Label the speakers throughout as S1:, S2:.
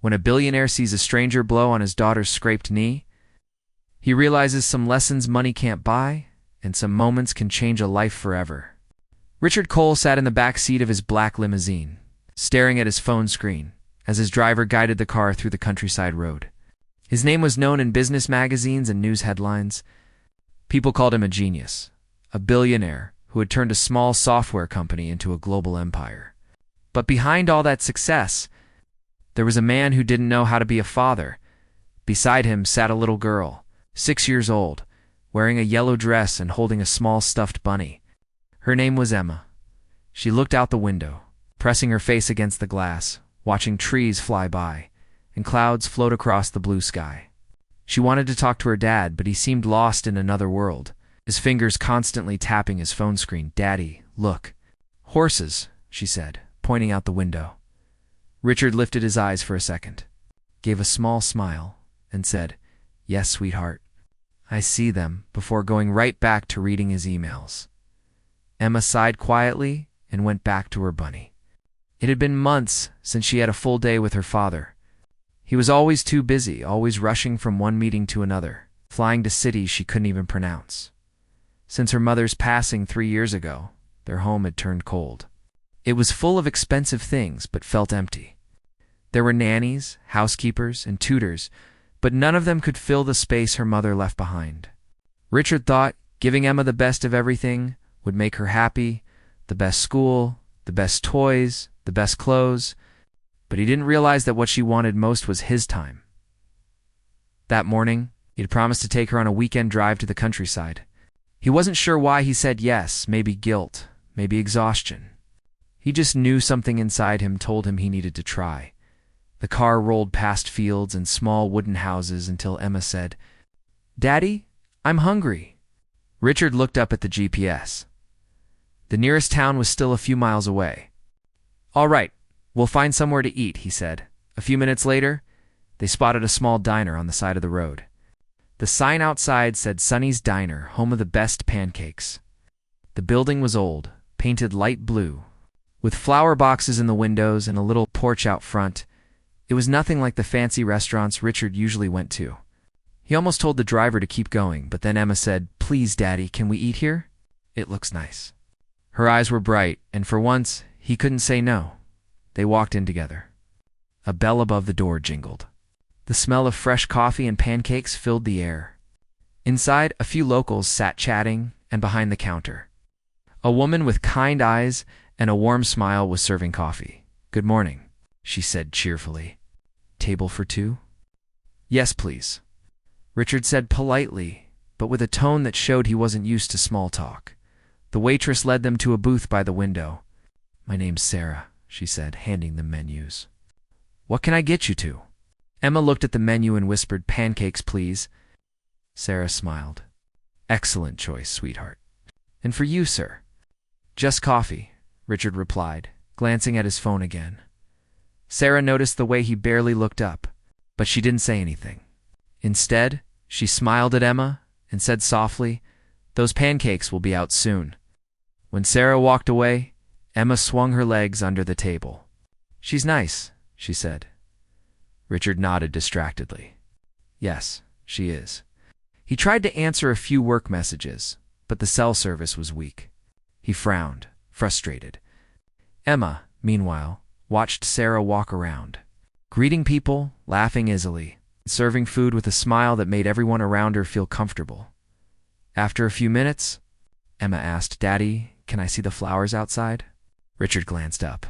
S1: When a billionaire sees a stranger blow on his daughter's scraped knee, he realizes some lessons money can't buy, and some moments can change a life forever. Richard Cole sat in the back seat of his black limousine, staring at his phone screen as his driver guided the car through the countryside road. His name was known in business magazines and news headlines. People called him a genius, a billionaire who had turned a small software company into a global empire. But behind all that success, there was a man who didn't know how to be a father. Beside him sat a little girl, 6 years old, wearing a yellow dress and holding a small stuffed bunny. Her name was Emma. She looked out the window, pressing her face against the glass, watching trees fly by and clouds float across the blue sky. She wanted to talk to her dad, but he seemed lost in another world, his fingers constantly tapping his phone screen. "Daddy, look." "Horses," she said, pointing out the window. Richard lifted his eyes for a second, gave a small smile, and said, "Yes, sweetheart, I see them," before going right back to reading his emails. Emma sighed quietly and went back to her bunny. It had been months since she had a full day with her father. He was always too busy, always rushing from one meeting to another, flying to cities she couldn't even pronounce. Since her mother's passing 3 years ago, their home had turned cold. It was full of expensive things, but felt empty. There were nannies, housekeepers, and tutors, but none of them could fill the space her mother left behind. Richard thought giving Emma the best of everything would make her happy, the best school, the best toys, the best clothes, but he didn't realize that what she wanted most was his time. That morning, he had promised to take her on a weekend drive to the countryside. He wasn't sure why he said yes, maybe guilt, maybe exhaustion. He just knew something inside him told him he needed to try. The car rolled past fields and small wooden houses until Emma said, "Daddy, I'm hungry." Richard looked up at the GPS. The nearest town was still a few miles away. "All right, we'll find somewhere to eat," he said. A few minutes later, they spotted a small diner on the side of the road. The sign outside said Sonny's Diner, home of the best pancakes. The building was old, painted light blue, with flower boxes in the windows and a little porch out front. It was nothing like the fancy restaurants Richard usually went to. He almost told the driver to keep going, but then Emma said, "Please, Daddy, can we eat here? It looks nice." Her eyes were bright, and for once, he couldn't say no. They walked in together. A bell above the door jingled. The smell of fresh coffee and pancakes filled the air. Inside, a few locals sat chatting and behind the counter. A woman with kind eyes and a warm smile was serving coffee. "Good morning," she said cheerfully. "Table for two?" "Yes, please," Richard said politely, but with a tone that showed he wasn't used to small talk. The waitress led them to a booth by the window. "My name's Sarah," she said, handing them menus. "What can I get you to?" Emma looked at the menu and whispered, "Pancakes, please." Sarah smiled. "Excellent choice, sweetheart." "And for you, sir?" "Just coffee," Richard replied, glancing at his phone again. Sarah noticed the way he barely looked up, but she didn't say anything. Instead, she smiled at Emma and said softly, "Those pancakes will be out soon." When Sarah walked away, Emma swung her legs under the table. "She's nice," she said. Richard nodded distractedly. "Yes, she is." He tried to answer a few work messages, but the cell service was weak. He frowned, frustrated. Emma, meanwhile, watched Sarah walk around, greeting people, laughing easily, serving food with a smile that made everyone around her feel comfortable. After a few minutes, Emma asked, "Daddy, can I see the flowers outside?" Richard glanced up.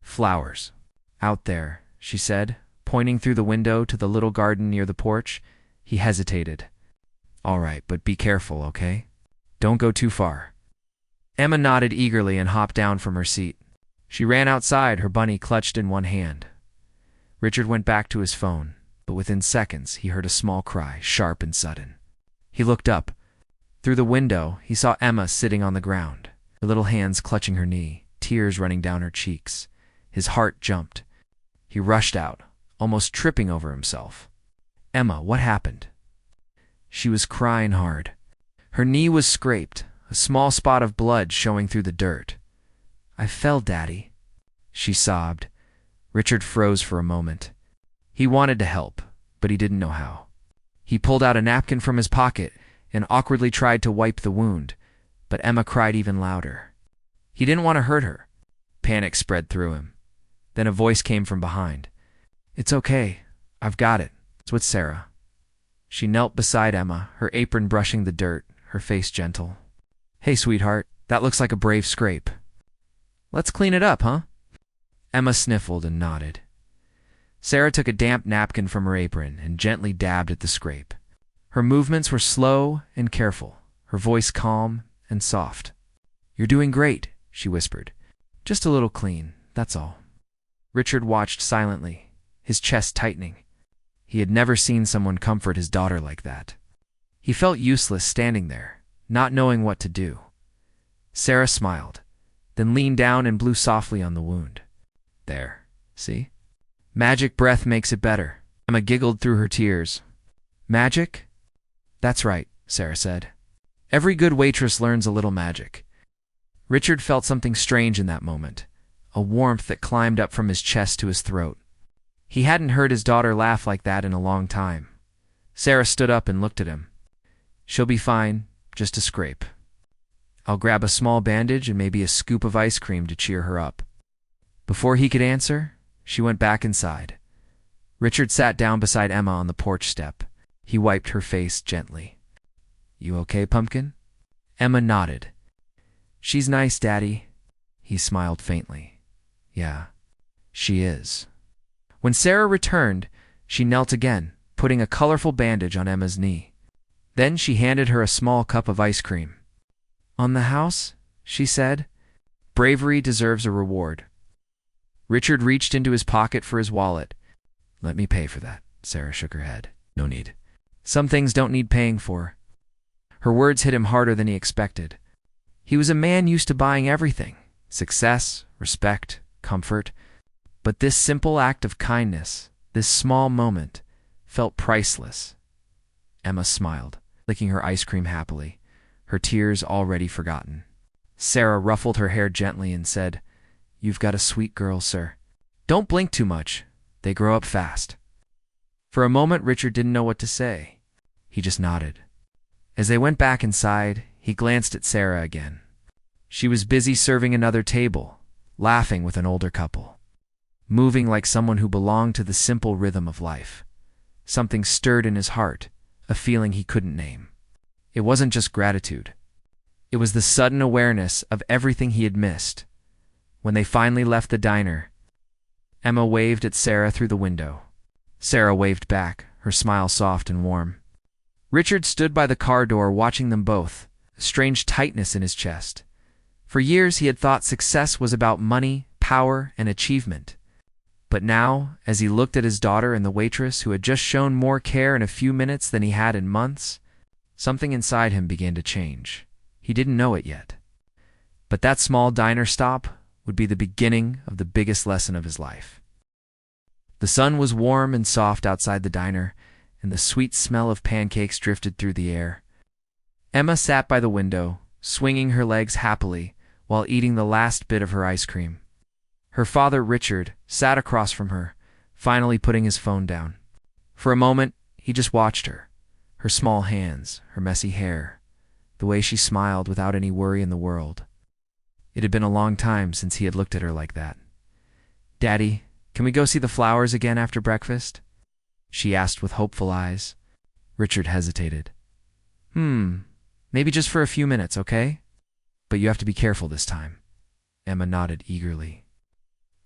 S1: "Flowers. Out there," she said, pointing through the window to the little garden near the porch. He hesitated. "All right, but be careful, okay? Don't go too far." Emma nodded eagerly and hopped down from her seat. She ran outside, her bunny clutched in one hand. Richard went back to his phone, but within seconds he heard a small cry, sharp and sudden. He looked up. Through the window, he saw Emma sitting on the ground, her little hands clutching her knee, tears running down her cheeks. His heart jumped. He rushed out, almost tripping over himself. "Emma, what happened?" She was crying hard. Her knee was scraped, a small spot of blood showing through the dirt. "I fell, Daddy," she sobbed. Richard froze for a moment. He wanted to help, but he didn't know how. He pulled out a napkin from his pocket and awkwardly tried to wipe the wound, but Emma cried even louder. He didn't want to hurt her. Panic spread through him. Then a voice came from behind. "It's okay. I've got it. It's with Sarah." She knelt beside Emma, her apron brushing the dirt, her face gentle. "Hey, sweetheart, that looks like a brave scrape. Let's clean it up, huh?" Emma sniffled and nodded. Sarah took a damp napkin from her apron and gently dabbed at the scrape. Her movements were slow and careful, her voice calm and soft. "You're doing great," she whispered. "Just a little clean, that's all." Richard watched silently, his chest tightening. He had never seen someone comfort his daughter like that. He felt useless standing there, not knowing what to do. Sarah smiled, then leaned down and blew softly on the wound. "There, see? Magic breath makes it better." Emma giggled through her tears. "Magic?" "That's right," Sarah said. "Every good waitress learns a little magic." Richard felt something strange in that moment, a warmth that climbed up from his chest to his throat. He hadn't heard his daughter laugh like that in a long time. Sarah stood up and looked at him. "She'll be fine, just a scrape. I'll grab a small bandage and maybe a scoop of ice cream to cheer her up." Before he could answer, she went back inside. Richard sat down beside Emma on the porch step. He wiped her face gently. "You okay, Pumpkin?" Emma nodded. "She's nice, Daddy." He smiled faintly. "Yeah, she is." When Sarah returned, she knelt again, putting a colorful bandage on Emma's knee. Then she handed her a small cup of ice cream. "On the house?" she said. "Bravery deserves a reward." Richard reached into his pocket for his wallet. "Let me pay for that." Sarah shook her head. "No need. Some things don't need paying for." Her words hit him harder than he expected. He was a man used to buying everything: success, respect, comfort. But this simple act of kindness, this small moment, felt priceless. Emma smiled, licking her ice cream happily, her tears already forgotten. Sarah ruffled her hair gently and said, "You've got a sweet girl, sir. Don't blink too much. They grow up fast." For a moment, Richard didn't know what to say. He just nodded. As they went back inside, he glanced at Sarah again. She was busy serving another table, laughing with an older couple, moving like someone who belonged to the simple rhythm of life. Something stirred in his heart, a feeling he couldn't name. It wasn't just gratitude. It was the sudden awareness of everything he had missed. When they finally left the diner, Emma waved at Sarah through the window. Sarah waved back, her smile soft and warm. Richard stood by the car door watching them both, a strange tightness in his chest. For years he had thought success was about money, power, and achievement. But now, as he looked at his daughter and the waitress who had just shown more care in a few minutes than he had in months, something inside him began to change. He didn't know it yet. But that small diner stop would be the beginning of the biggest lesson of his life. The sun was warm and soft outside the diner, and the sweet smell of pancakes drifted through the air. Emma sat by the window, swinging her legs happily while eating the last bit of her ice cream. Her father, Richard, sat across from her, finally putting his phone down. For a moment, he just watched her, her small hands, her messy hair, the way she smiled without any worry in the world. It had been a long time since he had looked at her like that. "Daddy, can we go see the flowers again after breakfast?" she asked with hopeful eyes. Richard hesitated. Maybe just for a few minutes, okay? But you have to be careful this time." Emma nodded eagerly.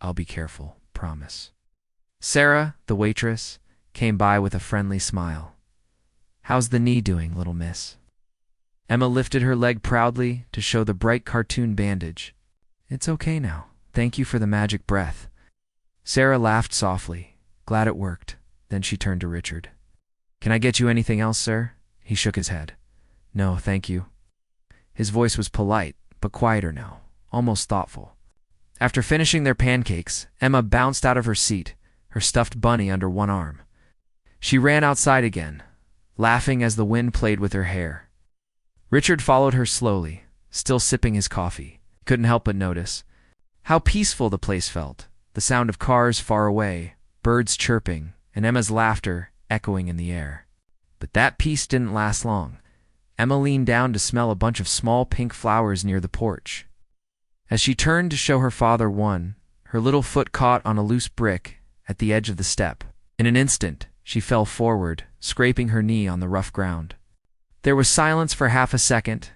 S1: "I'll be careful, promise." Sarah, the waitress, came by with a friendly smile. "How's the knee doing, little miss?" Emma lifted her leg proudly to show the bright cartoon bandage. "It's okay now. Thank you for the magic breath." Sarah laughed softly, glad it worked. Then she turned to Richard. "Can I get you anything else, sir?" He shook his head. "No, thank you." His voice was polite, but quieter now, almost thoughtful. After finishing their pancakes, Emma bounced out of her seat, her stuffed bunny under one arm. She ran outside again, laughing as the wind played with her hair. Richard followed her slowly, still sipping his coffee. He couldn't help but notice how peaceful the place felt, the sound of cars far away, birds chirping, and Emma's laughter echoing in the air. But that peace didn't last long. Emma leaned down to smell a bunch of small pink flowers near the porch. As she turned to show her father one, her little foot caught on a loose brick at the edge of the step. In an instant, she fell forward, scraping her knee on the rough ground. There was silence for half a second,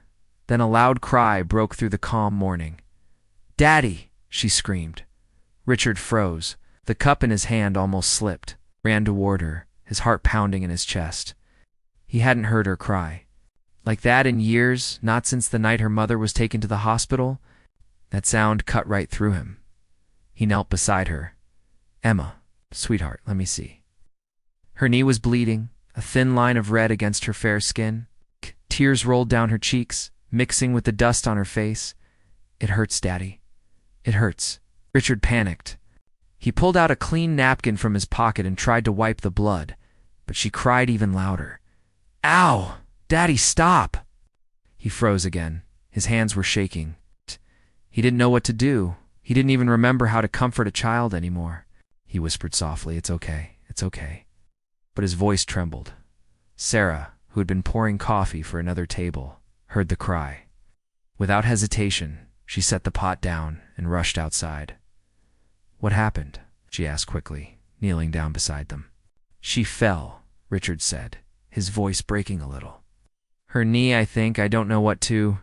S1: then a loud cry broke through the calm morning. "Daddy!" she screamed. Richard froze. The cup in his hand almost slipped, ran toward her, his heart pounding in his chest. He hadn't heard her cry. Like that in years, not since the night her mother was taken to the hospital. That sound cut right through him. He knelt beside her. "Emma, sweetheart, let me see." Her knee was bleeding, a thin line of red against her fair skin. Tears rolled down her cheeks, mixing with the dust on her face. "It hurts, Daddy. It hurts." Richard panicked. He pulled out a clean napkin from his pocket and tried to wipe the blood, but she cried even louder. "Ow! Daddy, stop!" He froze again. His hands were shaking. He didn't know what to do. He didn't even remember how to comfort a child anymore. He whispered softly, "It's okay, it's okay." But his voice trembled. Sarah, who had been pouring coffee for another table, heard the cry. Without hesitation, she set the pot down and rushed outside. "What happened?" she asked quickly, kneeling down beside them. "She fell," Richard said, his voice breaking a little. "Her knee, I think. I don't know what to—"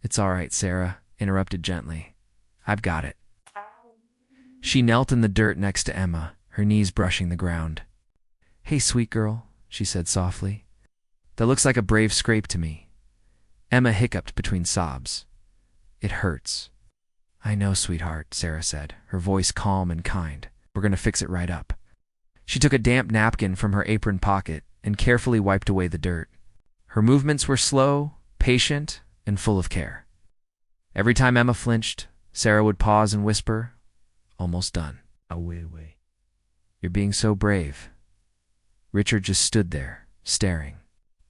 S1: "It's all right," Sarah interrupted gently. "I've got it." She knelt in the dirt next to Emma, her knees brushing the ground. "Hey, sweet girl," she said softly. "That looks like a brave scrape to me." Emma hiccuped between sobs. "It hurts." "I know, sweetheart," Sarah said, her voice calm and kind. "We're going to fix it right up." She took a damp napkin from her apron pocket and carefully wiped away the dirt. Her movements were slow, patient, and full of care. Every time Emma flinched, Sarah would pause and whisper, "Almost done. Away. You're being so brave." Richard just stood there, staring.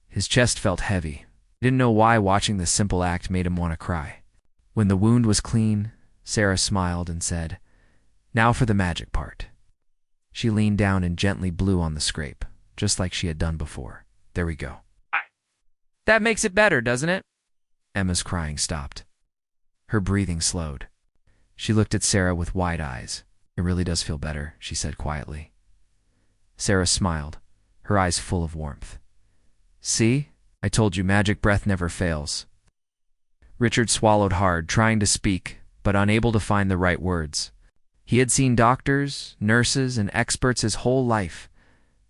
S1: His chest felt heavy. He didn't know why watching this simple act made him want to cry. When the wound was clean, Sarah smiled and said, "Now for the magic part." She leaned down and gently blew on the scrape, just like she had done before. "There we go." "That makes it better, doesn't it?" Emma's crying stopped. Her breathing slowed. She looked at Sarah with wide eyes. "It really does feel better," she said quietly. Sarah smiled, her eyes full of warmth. "See? I told you magic breath never fails." Richard swallowed hard, trying to speak, but unable to find the right words. He had seen doctors, nurses, and experts his whole life,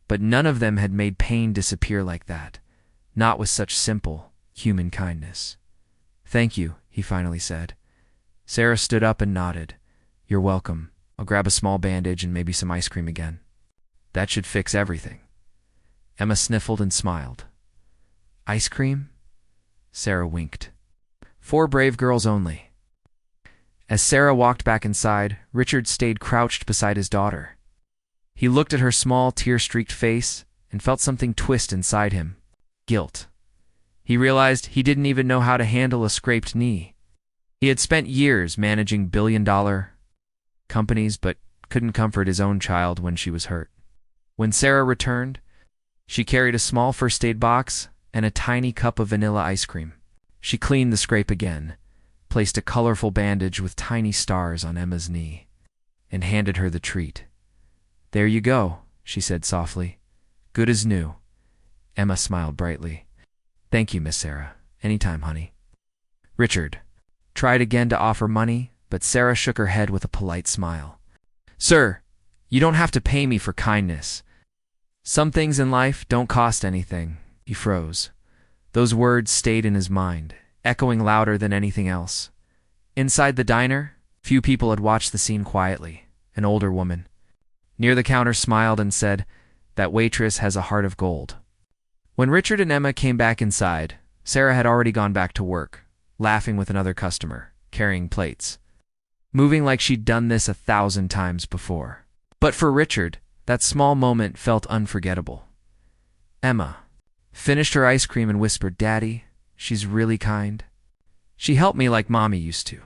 S1: but none of them had made pain disappear like that, not with such simple, human kindness. "Thank you," he finally said. Sarah stood up and nodded. "You're welcome. I'll grab a small bandage and maybe some ice cream again. That should fix everything." Emma sniffled and smiled. "Ice cream?" Sarah winked. "4 brave girls only." As Sarah walked back inside, Richard stayed crouched beside his daughter. He looked at her small, tear-streaked face and felt something twist inside him. Guilt. He realized he didn't even know how to handle a scraped knee. He had spent years managing billion-dollar companies, but couldn't comfort his own child when she was hurt. When Sarah returned, she carried a small first aid box and a tiny cup of vanilla ice cream. She cleaned the scrape again, placed a colorful bandage with tiny stars on Emma's knee, and handed her the treat. "There you go," she said softly. "Good as new." Emma smiled brightly. "Thank you, Miss Sarah. Anytime, honey." Richard tried again to offer money, but Sarah shook her head with a polite smile. "Sir, you don't have to pay me for kindness. Some things in life don't cost anything." He froze. Those words stayed in his mind, echoing louder than anything else. Inside the diner, few people had watched the scene quietly. An older woman near the counter smiled and said, "That waitress has a heart of gold." When Richard and Emma came back inside, Sarah had already gone back to work, laughing with another customer, carrying plates, moving like she'd done this 1,000 times before. But for Richard, that small moment felt unforgettable. Emma finished her ice cream and whispered, "Daddy, she's really kind. She helped me like Mommy used to."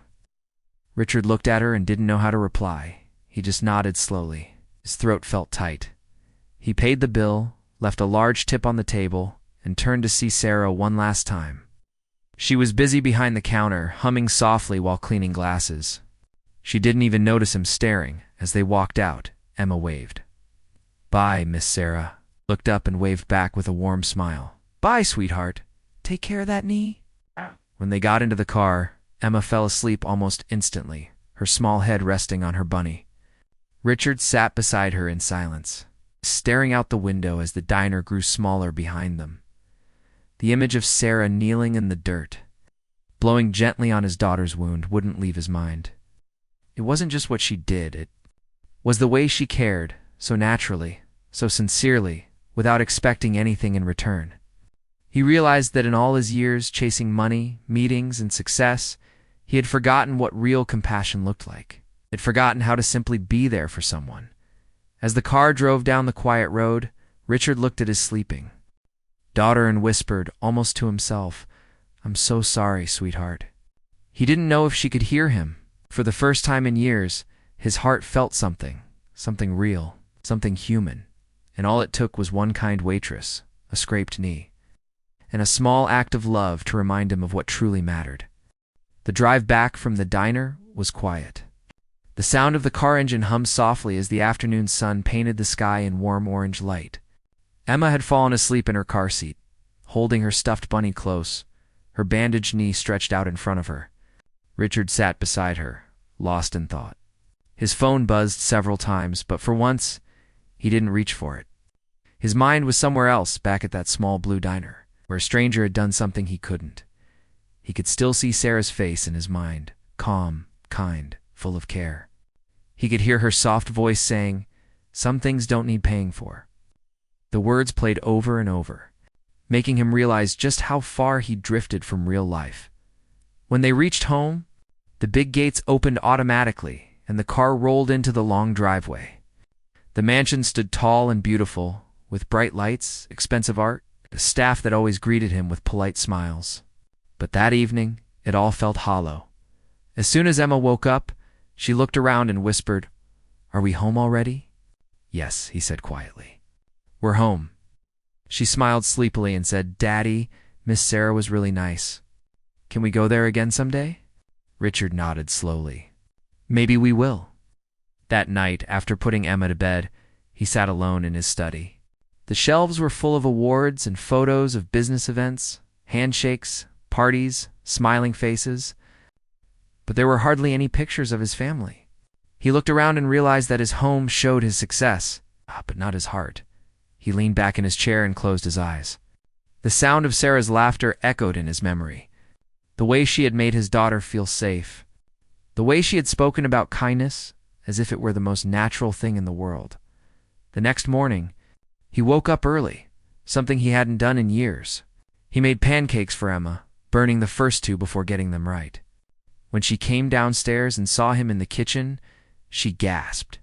S1: Richard looked at her and didn't know how to reply. He just nodded slowly. His throat felt tight. He paid the bill, left a large tip on the table, and turned to see Sarah one last time. She was busy behind the counter, humming softly while cleaning glasses. She didn't even notice him staring. As they walked out, Emma waved. "Bye, Miss Sarah." Looked up and waved back with a warm smile. "Bye, sweetheart. Take care of that knee." When they got into the car, Emma fell asleep almost instantly, her small head resting on her bunny. Richard sat beside her in silence, staring out the window as the diner grew smaller behind them. The image of Sarah kneeling in the dirt, blowing gently on his daughter's wound, wouldn't leave his mind. It wasn't just what she did, it was the way she cared, so naturally, so sincerely, without expecting anything in return. He realized that in all his years chasing money, meetings, and success, he had forgotten what real compassion looked like. He'd forgotten how to simply be there for someone. As the car drove down the quiet road, Richard looked at his sleeping daughter and whispered, almost to himself, "I'm so sorry, sweetheart." He didn't know if she could hear him. For the first time in years, his heart felt something real, something human, and all it took was one kind waitress, a scraped knee, and a small act of love to remind him of what truly mattered. The drive back from the diner was quiet. The sound of the car engine hummed softly as the afternoon sun painted the sky in warm orange light. Emma had fallen asleep in her car seat, holding her stuffed bunny close, her bandaged knee stretched out in front of her. Richard sat beside her, lost in thought. His phone buzzed several times, but for once, he didn't reach for it. His mind was somewhere else, back at that small blue diner, where a stranger had done something he couldn't. He could still see Sarah's face in his mind, calm, kind, full of care. He could hear her soft voice saying, "Some things don't need paying for." The words played over and over, making him realize just how far he'd drifted from real life. When they reached home, the big gates opened automatically, and the car rolled into the long driveway. The mansion stood tall and beautiful, with bright lights, expensive art, a staff that always greeted him with polite smiles. But that evening, it all felt hollow. As soon as Emma woke up, she looked around and whispered, "Are we home already?" "Yes," he said quietly. "We're home." She smiled sleepily and said, "Daddy, Miss Sarah was really nice. Can we go there again someday?" Richard nodded slowly. "Maybe we will." That night, after putting Emma to bed, he sat alone in his study. The shelves were full of awards and photos of business events, handshakes, parties, smiling faces, but there were hardly any pictures of his family. He looked around and realized that his home showed his success, but not his heart. He leaned back in his chair and closed his eyes. The sound of Sarah's laughter echoed in his memory. The way she had made his daughter feel safe. The way she had spoken about kindness as if it were the most natural thing in the world. The next morning, he woke up early, something he hadn't done in years. He made pancakes for Emma, burning the first two before getting them right. When she came downstairs and saw him in the kitchen, she gasped.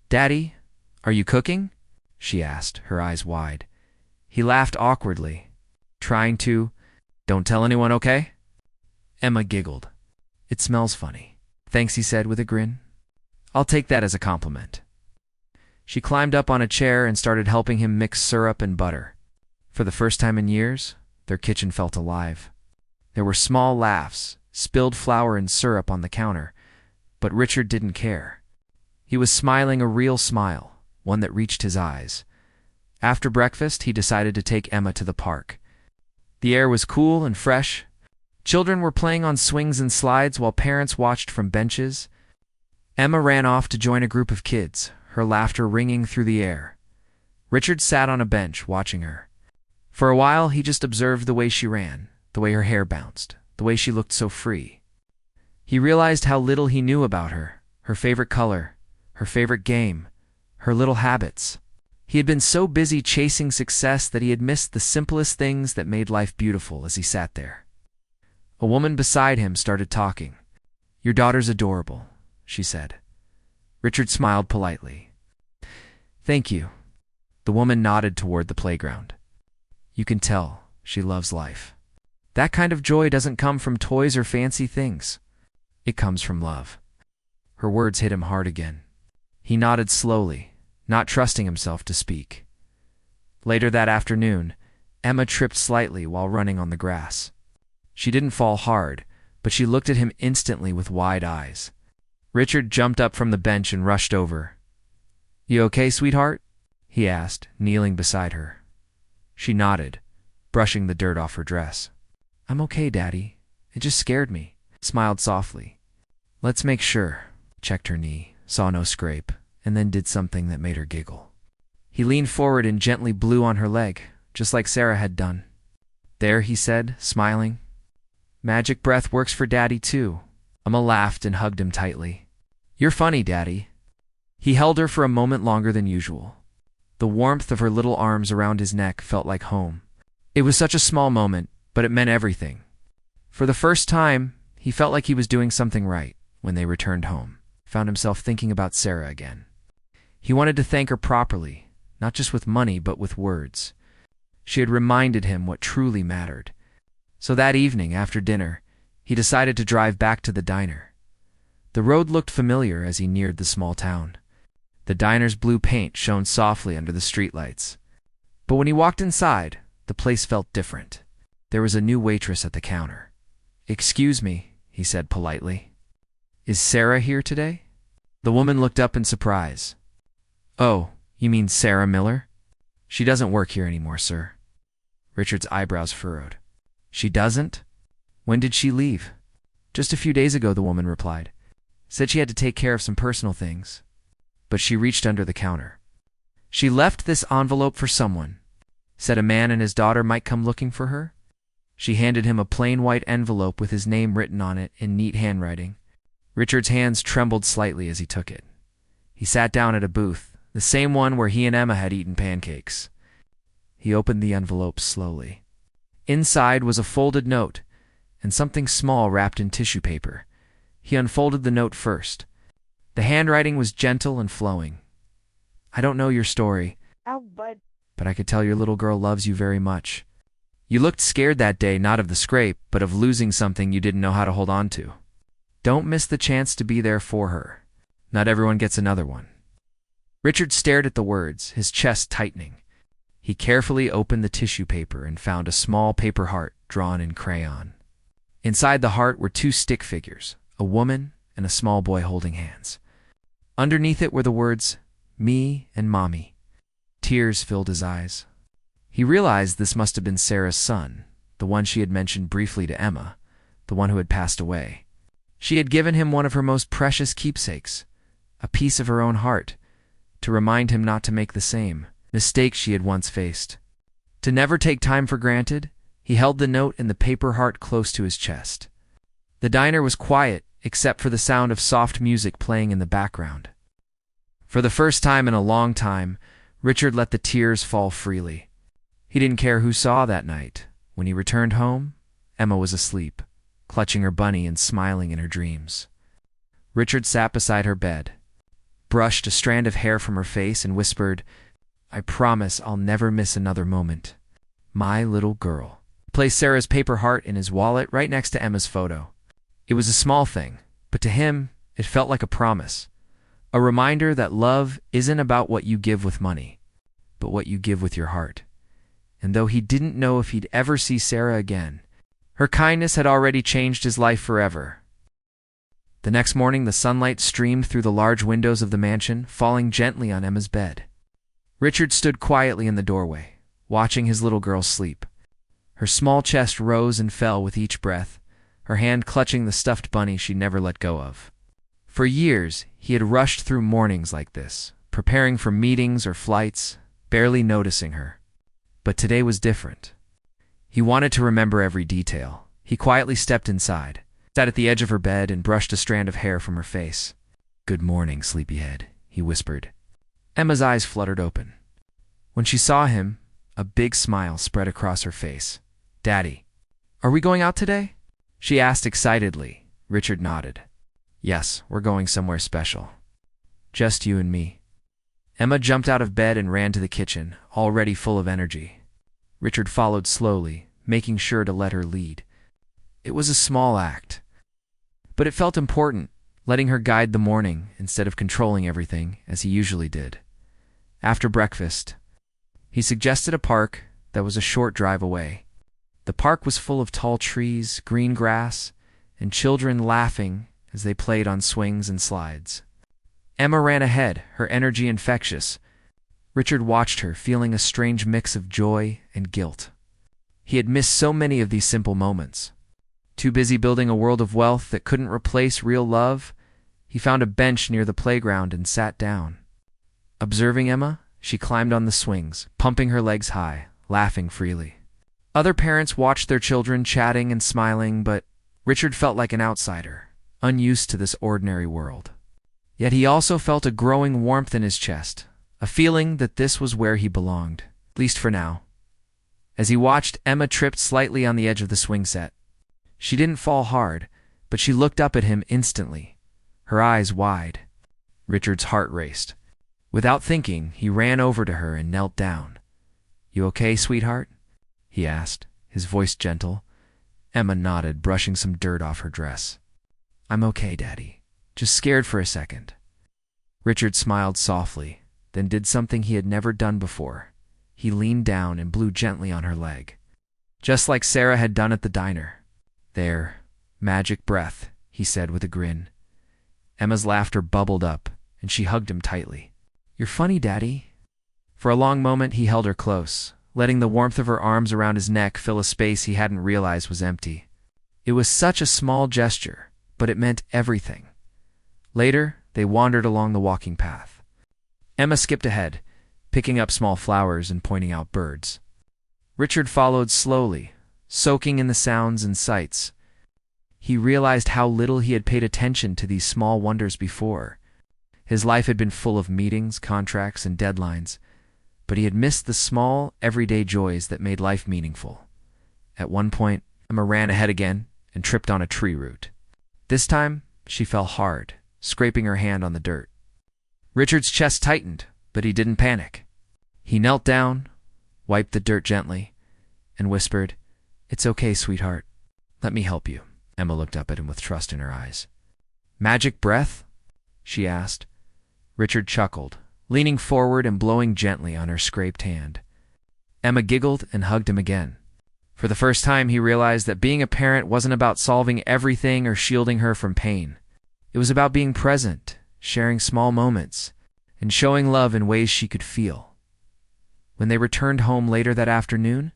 S1: "Daddy, are you cooking?" she asked, her eyes wide. He laughed awkwardly, trying to, "Don't tell anyone, okay?" Emma giggled. "It smells funny." "Thanks," he said with a grin. "I'll take that as a compliment." She climbed up on a chair and started helping him mix syrup and butter. For the first time in years, their kitchen felt alive. There were small laughs, spilled flour and syrup on the counter, but Richard didn't care. He was smiling a real smile, one that reached his eyes. After breakfast, he decided to take Emma to the park. The air was cool and fresh. Children were playing on swings and slides while parents watched from benches. Emma ran off to join a group of kids, her laughter ringing through the air. Richard sat on a bench watching her. For a while, he just observed the way she ran, the way her hair bounced, the way she looked so free. He realized how little he knew about her, her favorite color, her favorite game, her little habits. He had been so busy chasing success that he had missed the simplest things that made life beautiful as he sat there. A woman beside him started talking. "Your daughter's adorable," she said. Richard smiled politely. "Thank you." The woman nodded toward the playground. "You can tell she loves life. That kind of joy doesn't come from toys or fancy things. It comes from love." Her words hit him hard again. He nodded slowly, not trusting himself to speak. Later that afternoon, Emma tripped slightly while running on the grass. She didn't fall hard, but she looked at him instantly with wide eyes. Richard jumped up from the bench and rushed over. "You okay, sweetheart?" he asked, kneeling beside her. She nodded, brushing the dirt off her dress. "I'm okay, Daddy. It just scared me," smiled softly. "Let's make sure." Checked her knee, saw no scrape, and then did something that made her giggle. He leaned forward and gently blew on her leg, just like Sarah had done. "There," he said, smiling. "Magic breath works for Daddy, too." Emma laughed and hugged him tightly. "You're funny, Daddy." He held her for a moment longer than usual. The warmth of her little arms around his neck felt like home. It was such a small moment, but it meant everything. For the first time, he felt like he was doing something right. When they returned home, found himself thinking about Sarah again. He wanted to thank her properly, not just with money, but with words. She had reminded him what truly mattered. So that evening, after dinner, he decided to drive back to the diner. The road looked familiar as he neared the small town. The diner's blue paint shone softly under the streetlights. But when he walked inside, the place felt different. There was a new waitress at the counter. "Excuse me," he said politely. "Is Sarah here today?" The woman looked up in surprise. "Oh, you mean Sarah Miller?" "She doesn't work here anymore, sir." Richard's eyebrows furrowed. "She doesn't? When did she leave?" "Just a few days ago," the woman replied. "Said she had to take care of some personal things." But she reached under the counter. "She left this envelope for someone. Said a man and his daughter might come looking for her." She handed him a plain white envelope with his name written on it in neat handwriting. Richard's hands trembled slightly as he took it. He sat down at a booth, the same one where he and Emma had eaten pancakes. He opened the envelope slowly. Inside was a folded note and something small wrapped in tissue paper. He unfolded the note first. The handwriting was gentle and flowing. "I don't know your story, but I could tell your little girl loves you very much. You looked scared that day, not of the scrape, but of losing something you didn't know how to hold on to. Don't miss the chance to be there for her. Not everyone gets another one." Richard stared at the words, his chest tightening. He carefully opened the tissue paper and found a small paper heart drawn in crayon. Inside the heart were two stick figures, a woman and a small boy holding hands. Underneath it were the words, "Me and Mommy." Tears filled his eyes. He realized this must have been Sarah's son, the one she had mentioned briefly to Emma, the one who had passed away. She had given him one of her most precious keepsakes, a piece of her own heart, to remind him not to make the same mistake she had once faced. To never take time for granted, he held the note and the paper heart close to his chest. The diner was quiet, except for the sound of soft music playing in the background. For the first time in a long time, Richard let the tears fall freely. He didn't care who saw that night. When he returned home, Emma was asleep, clutching her bunny and smiling in her dreams. Richard sat beside her bed, brushed a strand of hair from her face, and whispered, "I promise I'll never miss another moment. My little girl." He placed Sarah's paper heart in his wallet right next to Emma's photo. It was a small thing, but to him, it felt like a promise. A reminder that love isn't about what you give with money, but what you give with your heart. And though he didn't know if he'd ever see Sarah again, her kindness had already changed his life forever. The next morning, the sunlight streamed through the large windows of the mansion, falling gently on Emma's bed. Richard stood quietly in the doorway, watching his little girl sleep. Her small chest rose and fell with each breath, her hand clutching the stuffed bunny she never let go of. For years, he had rushed through mornings like this, preparing for meetings or flights, barely noticing her. But today was different. He wanted to remember every detail. He quietly stepped inside, sat at the edge of her bed, and brushed a strand of hair from her face. "Good morning, sleepyhead," he whispered. Emma's eyes fluttered open. When she saw him, a big smile spread across her face. "Daddy, are we going out today?" she asked excitedly. Richard nodded. "Yes, we're going somewhere special. Just you and me." Emma jumped out of bed and ran to the kitchen, already full of energy. Richard followed slowly, making sure to let her lead. It was a small act, but it felt important, letting her guide the morning instead of controlling everything as he usually did. After breakfast, He suggested a park that was a short drive away. The park was full of tall trees, green grass, and children laughing as they played on swings and slides. Emma ran ahead, her energy infectious. Richard watched her, feeling a strange mix of joy and guilt. He had missed so many of these simple moments. Too busy building a world of wealth that couldn't replace real love, he found a bench near the playground and sat down. Observing Emma, she climbed on the swings, pumping her legs high, laughing freely. Other parents watched their children chatting and smiling, but Richard felt like an outsider, unused to this ordinary world. Yet he also felt a growing warmth in his chest, a feeling that this was where he belonged, at least for now. As he watched, Emma tripped slightly on the edge of the swing set. She didn't fall hard, but she looked up at him instantly, her eyes wide. Richard's heart raced. Without thinking, he ran over to her and knelt down. "You okay, sweetheart?" he asked, his voice gentle. Emma nodded, brushing some dirt off her dress. "I'm okay, Daddy. Just scared for a second." Richard smiled softly, then did something he had never done before. He leaned down and blew gently on her leg, just like Sarah had done at the diner. "There, magic breath," he said with a grin. Emma's laughter bubbled up, and she hugged him tightly. "You're funny, Daddy." For a long moment he held her close, letting the warmth of her arms around his neck fill a space he hadn't realized was empty. It was such a small gesture, but it meant everything. Later, they wandered along the walking path. Emma skipped ahead, picking up small flowers and pointing out birds. Richard followed slowly, soaking in the sounds and sights. He realized how little he had paid attention to these small wonders before. His life had been full of meetings, contracts, and deadlines, but he had missed the small, everyday joys that made life meaningful. At one point, Emma ran ahead again and tripped on a tree root. This time, she fell hard, scraping her hand on the dirt. Richard's chest tightened, but he didn't panic. He knelt down, wiped the dirt gently, and whispered, "It's okay, sweetheart. Let me help you." Emma looked up at him with trust in her eyes. "Magic breath?" she asked. Richard chuckled, leaning forward and blowing gently on her scraped hand. Emma giggled and hugged him again. For the first time, he realized that being a parent wasn't about solving everything or shielding her from pain. It was about being present, sharing small moments, and showing love in ways she could feel. When they returned home later that afternoon,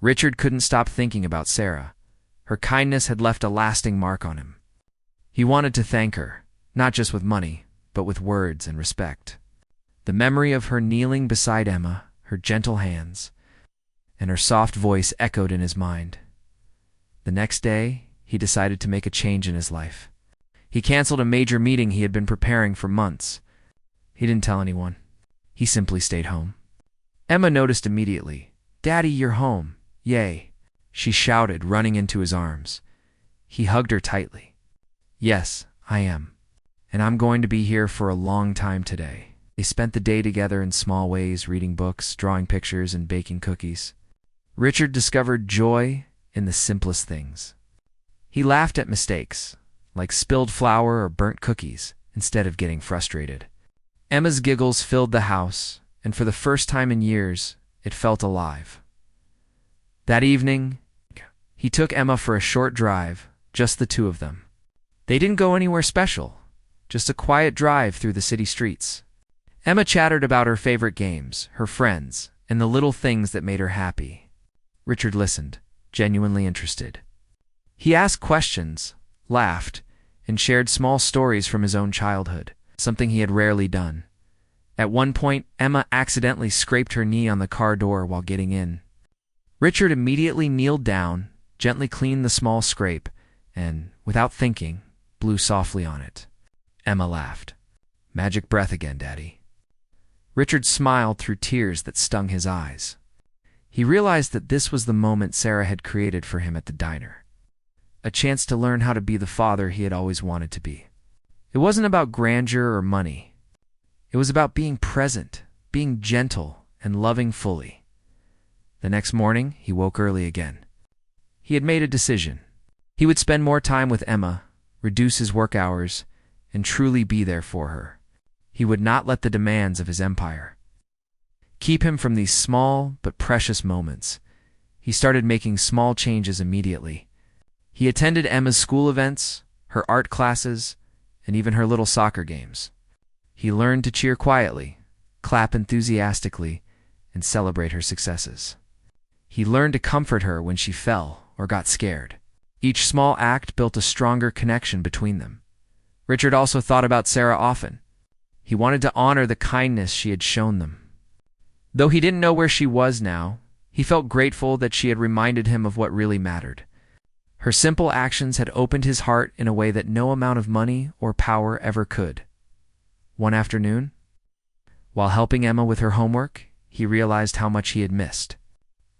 S1: Richard couldn't stop thinking about Sarah. Her kindness had left a lasting mark on him. He wanted to thank her, not just with money, but with words and respect. The memory of her kneeling beside Emma, her gentle hands, and her soft voice echoed in his mind. The next day, he decided to make a change in his life. He canceled a major meeting he had been preparing for months. He didn't tell anyone. He simply stayed home. Emma noticed immediately. "Daddy, you're home. Yay," she shouted, running into his arms. He hugged her tightly. "Yes, I am. And I'm going to be here for a long time today." They spent the day together in small ways, reading books, drawing pictures, and baking cookies. Richard discovered joy in the simplest things. He laughed at mistakes, like spilled flour or burnt cookies, instead of getting frustrated. Emma's giggles filled the house, and for the first time in years, it felt alive. That evening, he took Emma for a short drive, just the two of them. They didn't go anywhere special, just a quiet drive through the city streets. Emma chattered about her favorite games, her friends, and the little things that made her happy. Richard listened, genuinely interested. He asked questions, laughed, and shared small stories from his own childhood, something he had rarely done. At one point, Emma accidentally scraped her knee on the car door while getting in. Richard immediately kneeled down, gently cleaned the small scrape, and, without thinking, blew softly on it. Emma laughed. "Magic breath again, Daddy." Richard smiled through tears that stung his eyes. He realized that this was the moment Sarah had created for him at the diner. A chance to learn how to be the father he had always wanted to be. It wasn't about grandeur or money. It was about being present, being gentle, and loving fully. The next morning, he woke early again. He had made a decision. He would spend more time with Emma, reduce his work hours, and truly be there for her. He would not let the demands of his empire keep him from these small but precious moments. He started making small changes immediately. He attended Emma's school events, her art classes, and even her little soccer games. He learned to cheer quietly, clap enthusiastically, and celebrate her successes. He learned to comfort her when she fell or got scared. Each small act built a stronger connection between them. Richard also thought about Sarah often. He wanted to honor the kindness she had shown them. Though he didn't know where she was now, he felt grateful that she had reminded him of what really mattered. Her simple actions had opened his heart in a way that no amount of money or power ever could. One afternoon, while helping Emma with her homework, he realized how much he had missed.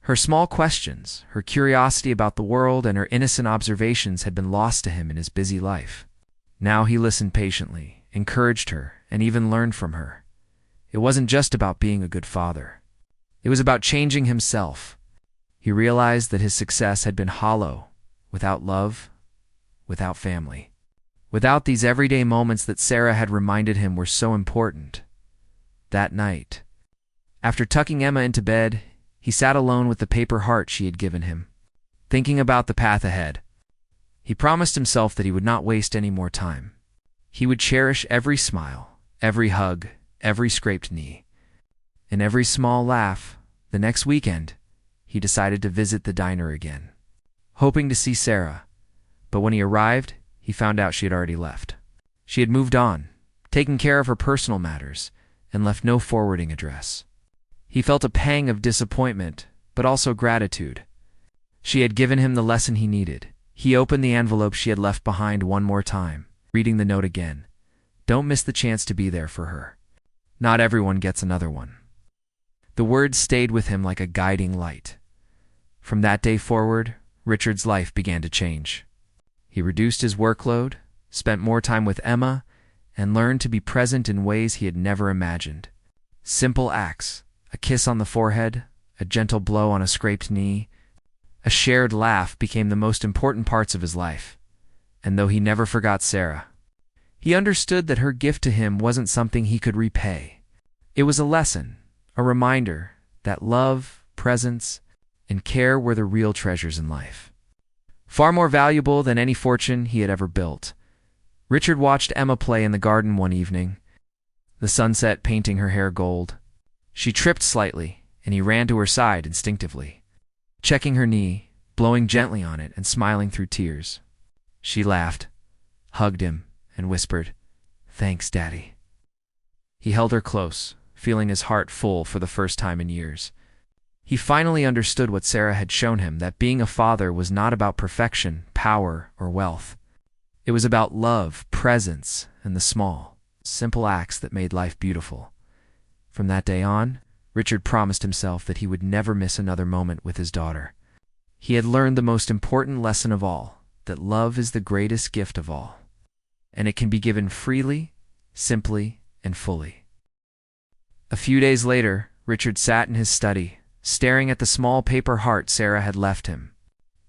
S1: Her small questions, her curiosity about the world, and her innocent observations had been lost to him in his busy life. Now he listened patiently, encouraged her, and even learned from her. It wasn't just about being a good father. It was about changing himself. He realized that his success had been hollow, without love, without family. Without these everyday moments that Sarah had reminded him were so important. That night, after tucking Emma into bed, he sat alone with the paper heart she had given him, thinking about the path ahead. He promised himself that he would not waste any more time. He would cherish every smile, every hug, every scraped knee, and every small laugh. The next weekend, he decided to visit the diner again, hoping to see Sarah. But when he arrived, he found out she had already left. She had moved on, taken care of her personal matters, and left no forwarding address. He felt a pang of disappointment, but also gratitude. She had given him the lesson he needed. He opened the envelope she had left behind one more time, reading the note again. Don't miss the chance to be there for her. Not everyone gets another one. The words stayed with him like a guiding light. From that day forward, Richard's life began to change. He reduced his workload, spent more time with Emma, and learned to be present in ways he had never imagined. Simple acts, a kiss on the forehead, a gentle blow on a scraped knee, a shared laugh became the most important parts of his life. And though he never forgot Sarah, he understood that her gift to him wasn't something he could repay. It was a lesson, a reminder that love, presence, and care were the real treasures in life. Far more valuable than any fortune he had ever built. Richard watched Emma play in the garden one evening, the sunset painting her hair gold. She tripped slightly, and he ran to her side instinctively, checking her knee, blowing gently on it, and smiling through tears. She laughed, hugged him, and whispered, "Thanks, Daddy." He held her close, feeling his heart full for the first time in years. He finally understood what Sarah had shown him, that being a father was not about perfection, power, or wealth. It was about love, presence, and the small, simple acts that made life beautiful. From that day on, Richard promised himself that he would never miss another moment with his daughter. He had learned the most important lesson of all, that love is the greatest gift of all, and it can be given freely, simply, and fully. A few days later, Richard sat in his study, staring at the small paper heart Sarah had left him.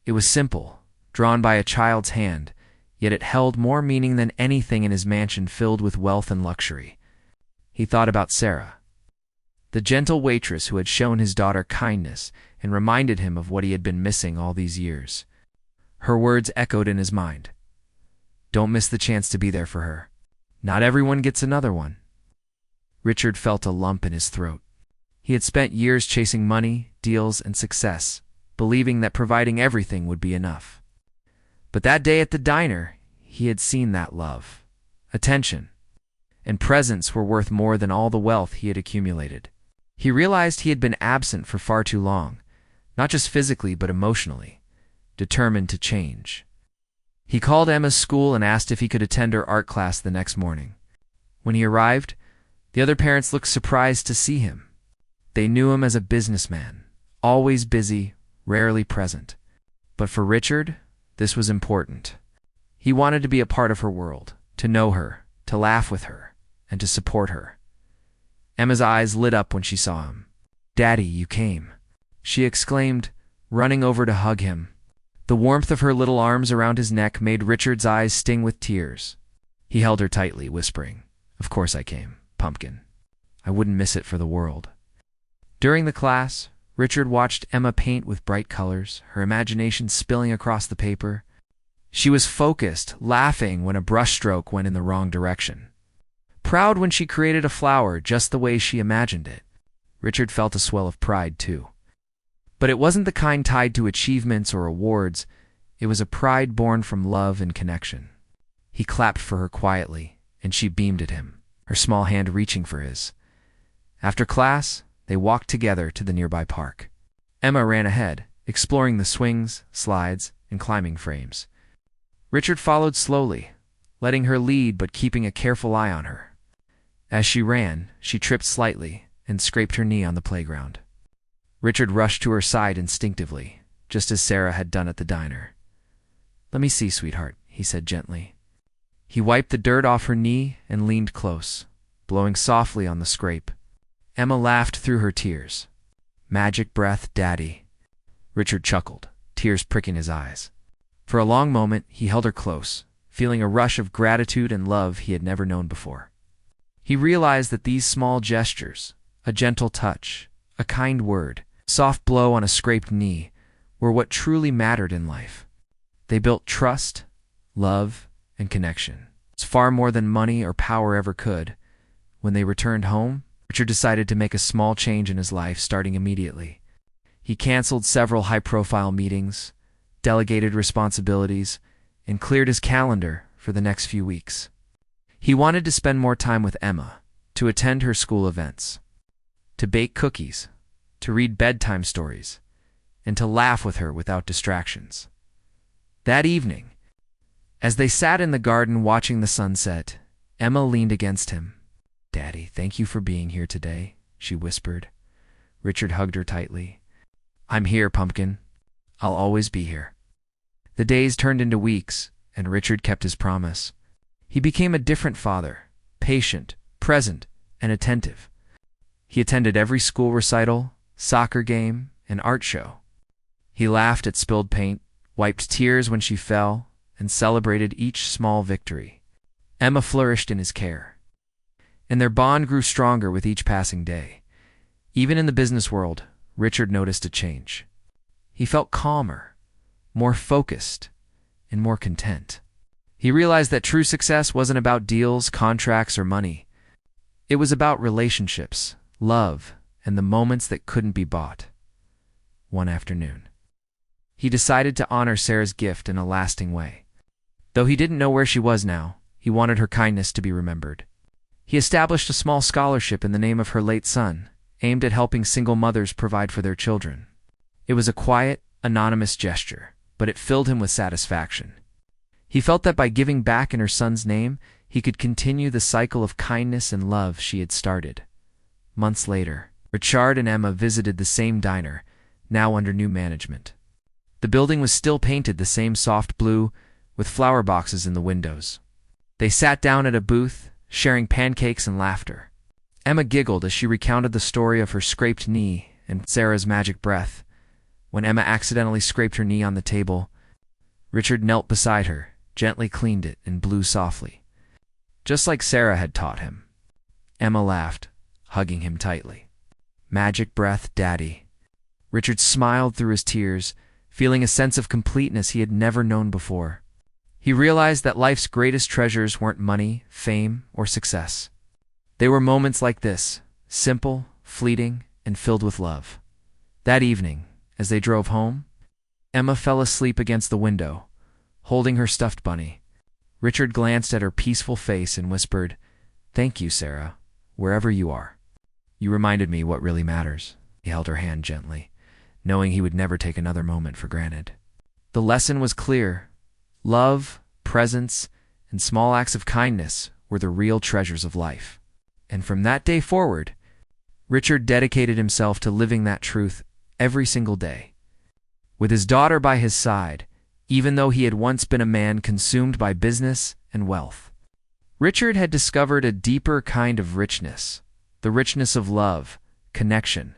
S1: It was simple, drawn by a child's hand, yet it held more meaning than anything in his mansion filled with wealth and luxury. He thought about Sarah, the gentle waitress who had shown his daughter kindness and reminded him of what he had been missing all these years. Her words echoed in his mind. Don't miss the chance to be there for her. Not everyone gets another one. Richard felt a lump in his throat. He had spent years chasing money, deals, and success, believing that providing everything would be enough. But that day at the diner, he had seen that love, attention, and presence were worth more than all the wealth he had accumulated. He realized he had been absent for far too long, not just physically but emotionally, determined to change. He called Emma's school and asked if he could attend her art class the next morning. When he arrived, the other parents looked surprised to see him. They knew him as a businessman, always busy, rarely present. But for Richard, this was important. He wanted to be a part of her world, to know her, to laugh with her, and to support her. Emma's eyes lit up when she saw him. "Daddy, you came," she exclaimed, running over to hug him. The warmth of her little arms around his neck made Richard's eyes sting with tears. He held her tightly, whispering, "Of course I came, pumpkin. I wouldn't miss it for the world." During the class, Richard watched Emma paint with bright colors, her imagination spilling across the paper. She was focused, laughing when a brushstroke went in the wrong direction. Proud when she created a flower just the way she imagined it. Richard felt a swell of pride, too. But it wasn't the kind tied to achievements or awards. It was a pride born from love and connection. He clapped for her quietly, and she beamed at him, her small hand reaching for his. After class, they walked together to the nearby park. Emma ran ahead, exploring the swings, slides, and climbing frames. Richard followed slowly, letting her lead but keeping a careful eye on her. As she ran, she tripped slightly and scraped her knee on the playground. Richard rushed to her side instinctively, just as Sarah had done at the diner. "Let me see, sweetheart," he said gently. He wiped the dirt off her knee and leaned close, blowing softly on the scrape. Emma laughed through her tears. "Magic breath, Daddy." Richard chuckled, tears pricking his eyes. For a long moment, he held her close, feeling a rush of gratitude and love he had never known before. He realized that these small gestures, a gentle touch, a kind word, soft blow on a scraped knee, were what truly mattered in life. They built trust, love, and connection. It's far more than money or power ever could. When they returned home, Richard decided to make a small change in his life, starting immediately. He canceled several high-profile meetings, delegated responsibilities, and cleared his calendar for the next few weeks. He wanted to spend more time with Emma, to attend her school events, to bake cookies, to read bedtime stories, and to laugh with her without distractions. That evening, as they sat in the garden watching the sunset, Emma leaned against him. "Daddy, thank you for being here today," she whispered. Richard hugged her tightly. "I'm here, Pumpkin. I'll always be here." The days turned into weeks, and Richard kept his promise. He became a different father, patient, present, and attentive. He attended every school recital, soccer game, and art show. He laughed at spilled paint, wiped tears when she fell, and celebrated each small victory. Emma flourished in his care, and their bond grew stronger with each passing day. Even in the business world, Richard noticed a change. He felt calmer, more focused, and more content. He realized that true success wasn't about deals, contracts, or money. It was about relationships, love, and the moments that couldn't be bought. One afternoon, he decided to honor Sarah's gift in a lasting way. Though he didn't know where she was now, he wanted her kindness to be remembered. He established a small scholarship in the name of her late son, aimed at helping single mothers provide for their children. It was a quiet, anonymous gesture, but it filled him with satisfaction. He felt that by giving back in her son's name, he could continue the cycle of kindness and love she had started. Months later, Richard and Emma visited the same diner, now under new management. The building was still painted the same soft blue, with flower boxes in the windows. They sat down at a booth, sharing pancakes and laughter. Emma giggled as she recounted the story of her scraped knee and Sarah's magic breath. When Emma accidentally scraped her knee on the table, Richard knelt beside her, gently cleaned it, and blew softly, just like Sarah had taught him. Emma laughed, hugging him tightly. "Magic breath, Daddy." Richard smiled through his tears, feeling a sense of completeness he had never known before. He realized that life's greatest treasures weren't money, fame, or success. They were moments like this, simple, fleeting, and filled with love. That evening, as they drove home, Emma fell asleep against the window, holding her stuffed bunny. Richard glanced at her peaceful face and whispered, "Thank you, Sarah, wherever you are. You reminded me what really matters." He held her hand gently, knowing he would never take another moment for granted. The lesson was clear. Love, presence, and small acts of kindness were the real treasures of life. And from that day forward, Richard dedicated himself to living that truth every single day. With his daughter by his side, even though he had once been a man consumed by business and wealth, Richard had discovered a deeper kind of richness, the richness of love, connection,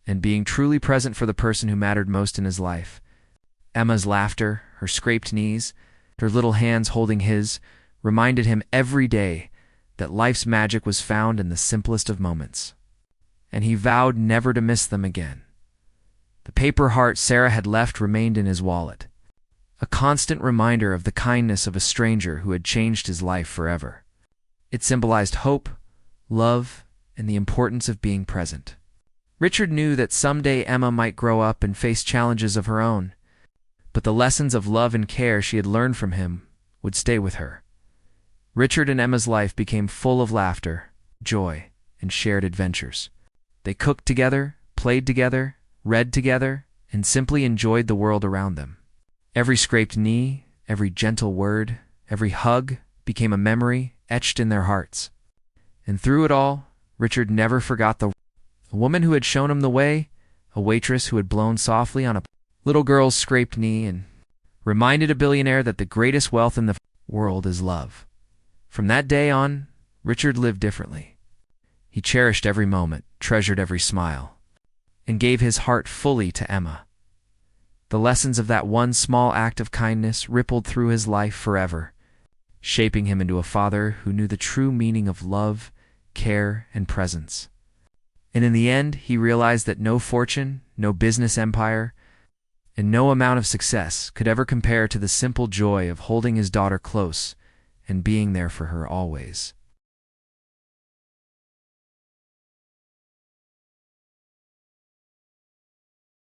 S1: and being truly present for the person who mattered most in his life. Emma's laughter, her scraped knees, her little hands holding his, reminded him every day that life's magic was found in the simplest of moments. and he vowed never to miss them again. The paper heart Sarah had left remained in his wallet, a constant reminder of the kindness of a stranger who had changed his life forever. It symbolized hope, love, and the importance of being present. Richard knew that someday Emma might grow up and face challenges of her own, but the lessons of love and care she had learned from him would stay with her. Richard and Emma's life became full of laughter, joy, and shared adventures. They cooked together, played together, read together, and simply enjoyed the world around them. Every scraped knee, every gentle word, every hug became a memory etched in their hearts. And through it all, Richard never forgot the woman who had shown him the way, a waitress who had blown softly on a little girl's scraped knee and reminded a billionaire that the greatest wealth in the world is love. From that day on, Richard lived differently. He cherished every moment, treasured every smile, and gave his heart fully to Emma. The lessons of that one small act of kindness rippled through his life forever, shaping him into a father who knew the true meaning of love, care, and presence. And in the end, he realized that no fortune, no business empire, and no amount of success could ever compare to the simple joy of holding his daughter close and being there for her always.